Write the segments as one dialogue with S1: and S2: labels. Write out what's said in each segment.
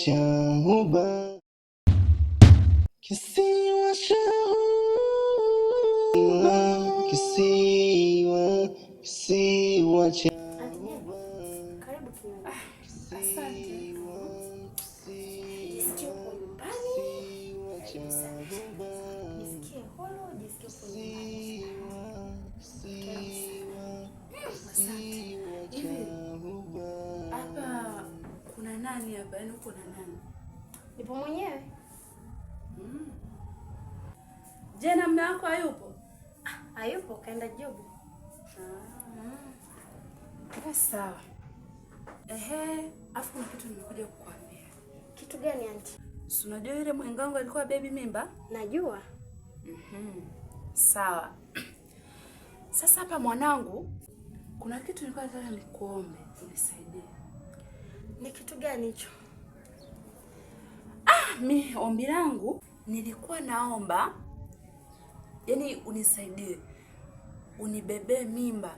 S1: cha huba, kisiwa cha huba, kisiwa cha huba.
S2: Karibu kinyume.
S3: Asante.
S2: Jisikie uko nyumbani. Jisikie holo, jisikie uko nyumbani.
S3: Hapa kuna nani hapa? Yaani uko na nani?
S2: Nipo mwenyewe.
S3: Je, na mume wako hayupo?
S2: Hayupo, kaenda job.
S3: Sawa. Afu kuna kitu nimekuja kukuambia.
S2: Kitu gani auntie?
S3: Si unajua yule mwengangu alikuwa baby mimba?
S2: Najua.
S3: Sawa. Sasa hapa mwanangu, kuna kitu nilikuwa nataka nikuombe unisaidie.
S2: Ni kitu gani hicho?
S3: Mi ombi langu nilikuwa naomba yaani unisaidie unibebee mimba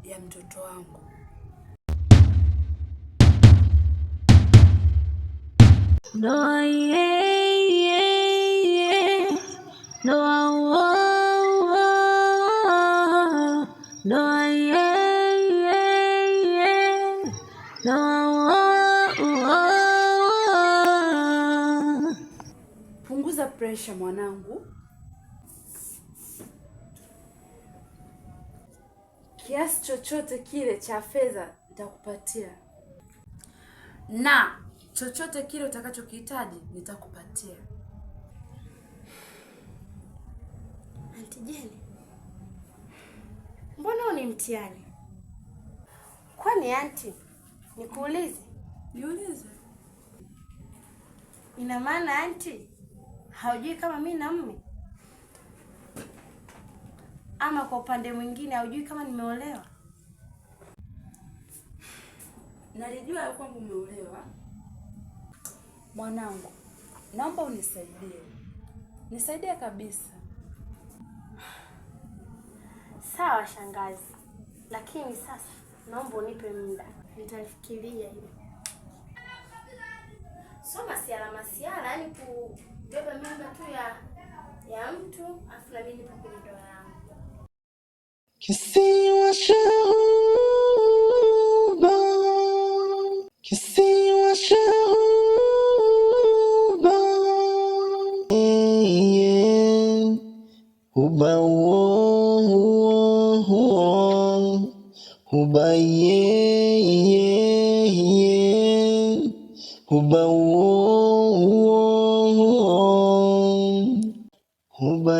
S3: ya mtoto wangu.
S4: Doa doa doa
S3: Punguza pressure mwanangu. Kiasi chochote kile cha fedha nitakupatia. Na chochote kile utakachokihitaji nitakupatia.
S2: Auntie Jeni, mbona ni mtihani? Kwani auntie, nikuulize?
S3: Niulize.
S2: Ina maana auntie haujui kama mimi na mume? Ama kwa upande mwingine haujui kama nimeolewa?
S3: Nalijua ya kwamba umeolewa. Mwanangu, naomba unisaidie. Nisaidie kabisa.
S2: Sawa shangazi. Lakini sasa naomba unipe muda. Nitalifikiria hilo. Sio masiala, yaani kubeba mimba tu ya mtu afu na mimi nipo kwenye ndoa yangu.
S1: Kisiwa cha huba, kisiwa cha huba, huba huba huba huba huba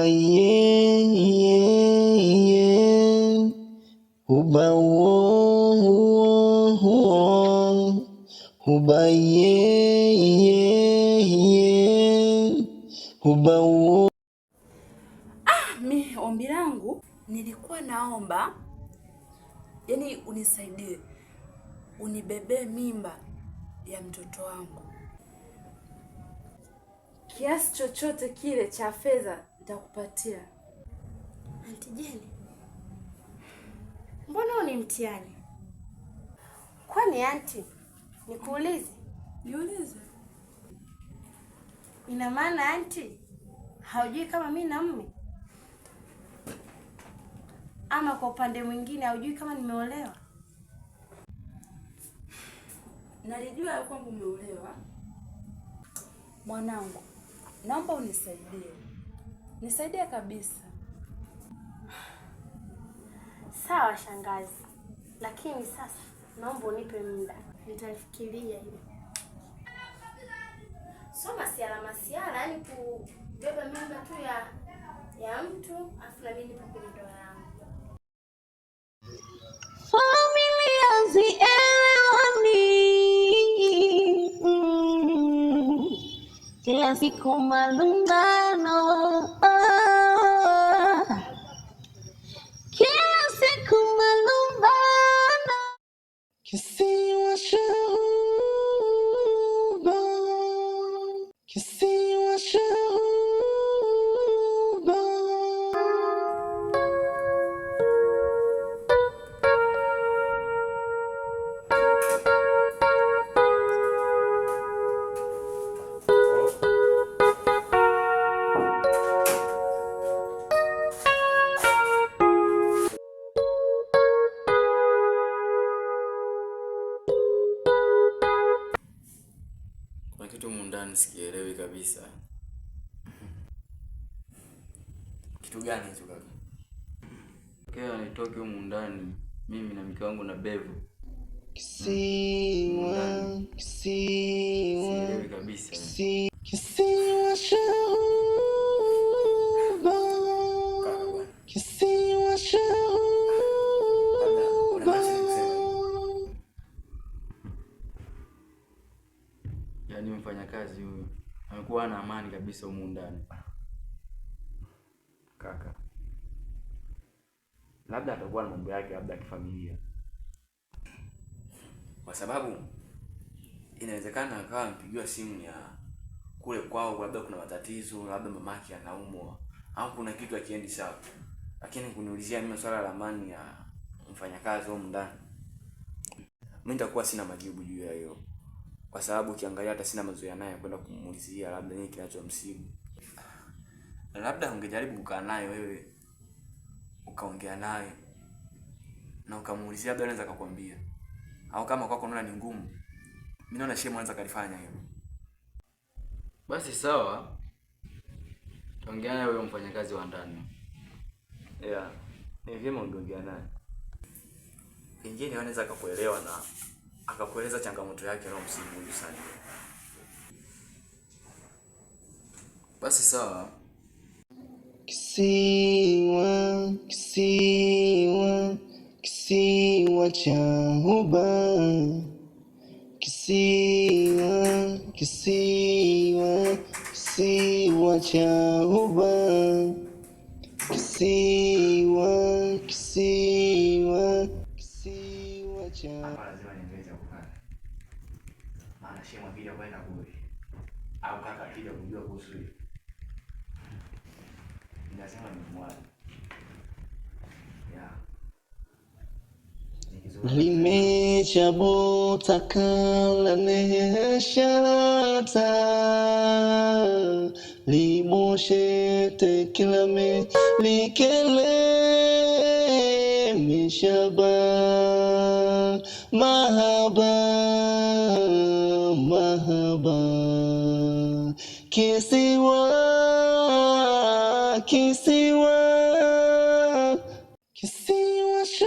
S1: huba huba.
S3: Mi ombi langu nilikuwa naomba yaani unisaidie unibebee mimba ya mtoto wangu. Kiasi chochote kile cha fedha nitakupatia.
S2: Auntie Jeni, mbona ni mtihani? Kwani auntie, nikuulize?
S3: Niulize.
S2: Ina maana auntie haujui kama mimi na mume? Ama kwa upande mwingine haujui kama nimeolewa?
S3: Nalijua ya kwamba umeolewa. Mwanangu, naomba unisaidie. Nisaidie kabisa.
S2: Sawa shangazi. Lakini sasa naomba unipe muda. Nitalifikiria hilo. Sio masiala, yaani kubeba mimba tu ya mtu afu na mimi nipo kwenye ndoa yangu.
S4: familia zielewani, kila siku malumbano, kila siku malumbano.
S1: Kisiwa cha huba, kisiwa cha huba.
S5: kabisa. Kitu gani hicho kaka? Kaya nitoke humu ndani mimi na mke wangu na Bevu.
S1: Kisiwa
S5: Sielewi kabisa.
S1: Kisiwa cha huba, kisiwa cha huba.
S5: Yaani mfanyakazi huyu amekuwa na amani kabisa humu ndani. Kaka, labda atakuwa na mambo yake labda ya kifamilia, kwa sababu inawezekana akawa ampigiwa simu ya kule kwao, labda kuna matatizo, labda mamake anaumwa au kuna kitu akiendi sawa. Lakini kuniulizia mimi swala la amani ya mfanyakazi humu ndani, mimi nitakuwa sina majibu juu ya hiyo, kwa sababu ukiangalia hata sina mazoea naye kwenda kumuulizia labda nini kinachomsibu. Labda ungejaribu kukaa naye wewe, ukaongea naye na ukamuulizia, labda anaweza kukwambia. Au kama kwako unaona ni ngumu, mimi naona shemu anaweza kalifanya hilo. Basi sawa, ongea naye wewe mfanyakazi wa ndani. Yeah, ni vyema ungeongea naye. Pengine anaweza akakuelewa na akakueleza changamoto yake na msimu sana. Basi sawa.
S1: Kisiwa cha huba, kisiwa cha huba, kisiwa cha.
S5: Hapa lazima niweze kupata. Maana shemu akija kwenda kule au kaka akija kujua kuhusu hili, lazima nimwone.
S1: Limechabuta kala nesharata, liboshete kilame likele mishaba, mahaba kisiwa cha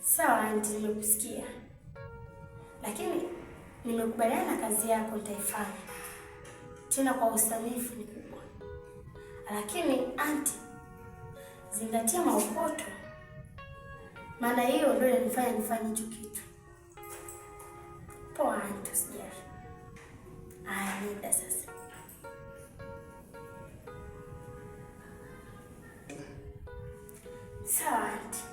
S2: Sawa auntie, nimekusikia. Lakini nimekubaliana na kazi yako, nitaifanya. Tena kwa usanifu mkubwa. Lakini auntie, zingatia maokoto. Maana hiyo ndio inanifanya nifanye hicho kitu. Poa auntie, usijali. Haya, nenda sasa. Sawa auntie.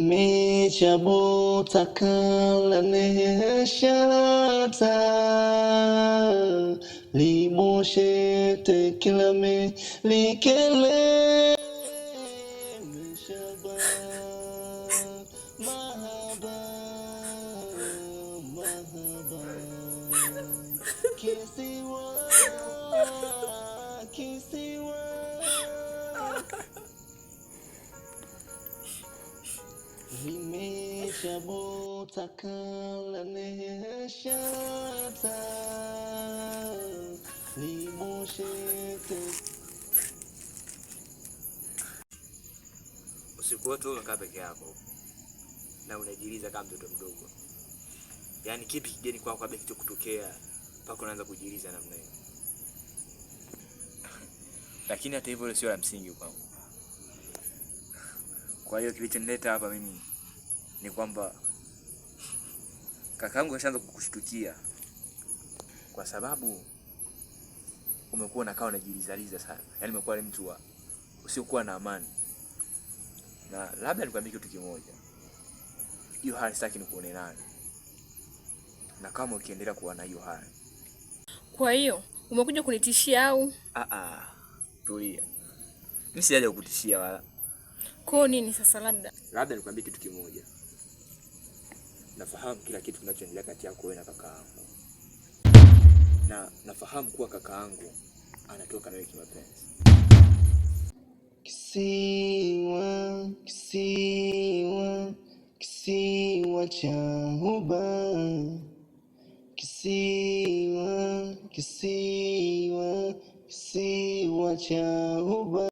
S1: Mechabuta kala nesharata, liboshete kilame likele mishaba, mahaba kisiwa limeshabuta kala nesharata, liboshete
S5: Siku wote umekaa peke yako na unajiuliza kama mtoto mdogo. Yaani kipi kigeni kwako kabla kitu kutokea mpaka unaanza kujiuliza namna hiyo? Lakini hata hivyo sio la msingi kwangu. Kwa hiyo kilichonileta hapa mimi ni kwamba kakaangu kashaanza kukushtukia kwa sababu umekuwa unakaa unajiuliza sana. Yaani umekuwa ni mtu wa usiokuwa na amani. Na labda nikwambie kitu kimoja. Hiyo hali sitaki nikuone nayo. Na kama ukiendelea kuwa na hiyo hali.
S2: Kwa hiyo umekuja kunitishia au?
S5: Tulia. Mimi sijaja kukutishia wala.
S2: Kwa nini sasa labda?
S5: Labda nikwambie kitu kimoja. Nafahamu kila kitu kinachoendelea kati yako wewe na kakaangu. Na nafahamu kuwa kakaangu anatoka nawe kimapenzi.
S1: Kisiwa cha huba. Kisiwa cha huba.